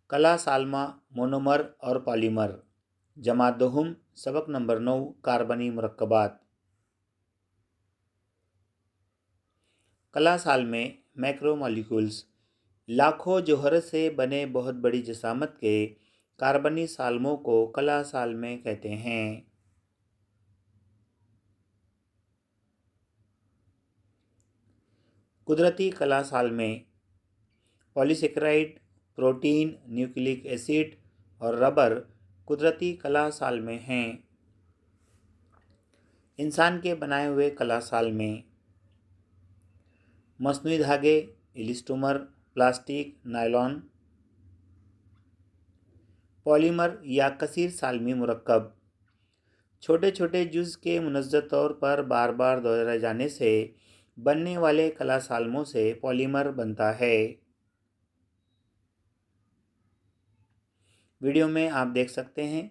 कला साल्मा मोनोमर और पॉलीमर। जमात दोहुम सबक नंबर 9 कार्बनी मुरक्कबात। कला साल में मैक्रोमॉलिक्यूल्स लाखों जौहर से बने बहुत बड़ी जिसामत के कार्बनी साल्मों को कला साल में कहते हैं। कुदरती कला साल में पॉलीसेकेराइड, प्रोटीन, न्यूक्लिक एसिड और रबर कुदरती कला साल में हैं। इंसान के बनाए हुए कला साल में मस्नूई धागे, इलास्टोमर, प्लास्टिक, नायलॉन, पॉलीमर या कसीर सालमी मुरक्कब छोटे छोटे जुज़ के मुनज़्ज़र तौर पर बार बार दोहराए जाने से बनने वाले कला साल्मों से पॉलीमर बनता है। वीडियो में आप देख सकते हैं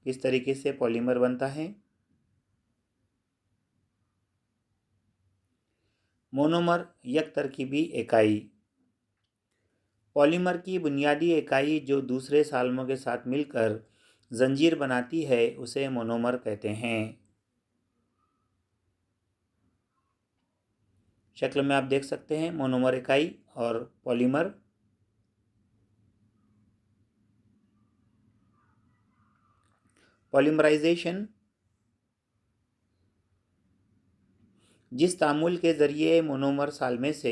किस तरीके से पॉलीमर बनता है। मोनोमर एक तरकीबी इकाई। पॉलीमर की बुनियादी इकाई जो दूसरे साल्मों के साथ मिलकर जंजीर बनाती है उसे मोनोमर कहते हैं। शक्ल में आप देख सकते हैं मोनोमर इकाई और पॉलीमर। पॉलीमराइजेशन जिस तामुल के ज़रिए मोनोमर साल्मे से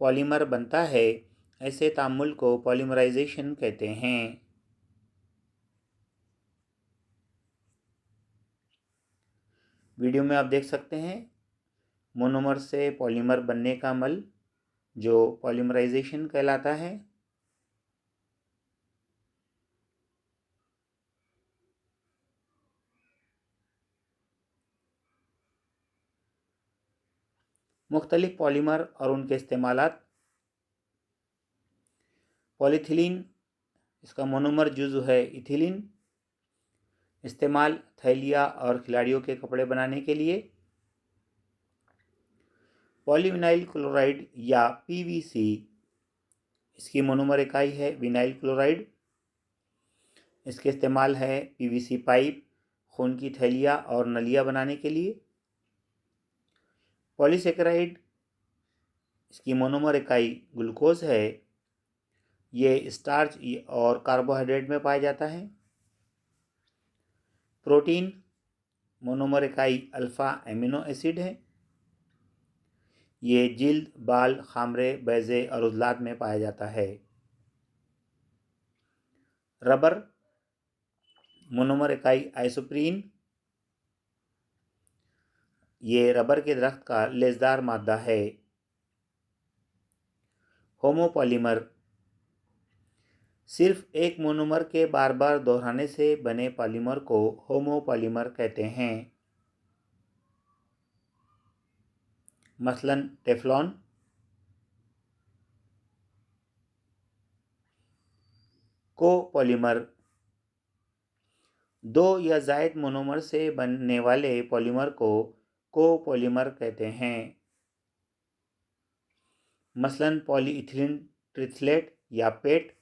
पॉलीमर बनता है ऐसे तामुल को पॉलीमराइजेशन कहते हैं। वीडियो में आप देख सकते हैं मोनोमर से पॉलीमर बनने का अमल जो पॉलीमराइजेशन कहलाता है। मुख्तलिफ पॉलीमर और उनके इस्तेमालात। पॉलीथिलीन, इसका मोनोमर जुज़ है इथिलीन। इस्तेमाल थैलिया और खिलाड़ियों के कपड़े बनाने के लिए। पॉलीविनाइल क्लोराइड या पीवीसी, इसकी मोनोमर इकाई है विनाइल क्लोराइड। इसके इस्तेमाल है पीवीसी पाइप, खून की थैलियाँ और नलियाँ बनाने के लिए। पॉलीसेकेराइड, इसकी मोनोमर इकाई ग्लूकोज है। ये स्टार्च और कार्बोहाइड्रेट में पाया जाता है। प्रोटीन, मोनोमर इकाई अल्फ़ा एमिनो एसिड है। ये जिल्द, बाल, खामरे, बैज़े और उज़लात में पाया जाता है। रबर, मोनोमर इकाई आइसोप्रीन। ये रबर के दरख्त का लेज़दार मादा है। होमोपॉलीमर, सिर्फ एक मोनोमर के बार बार दोहराने से बने पॉलीमर को होमोपॉलीमर कहते हैं। मसलन टेफ्लॉन। कोपॉलीमर, दो या ज़ायद मोनोमर से बनने वाले पॉलीमर को कोपॉलीमर कहते हैं। मसलन पॉलीइथिलीन ट्रिथलेट या पेट।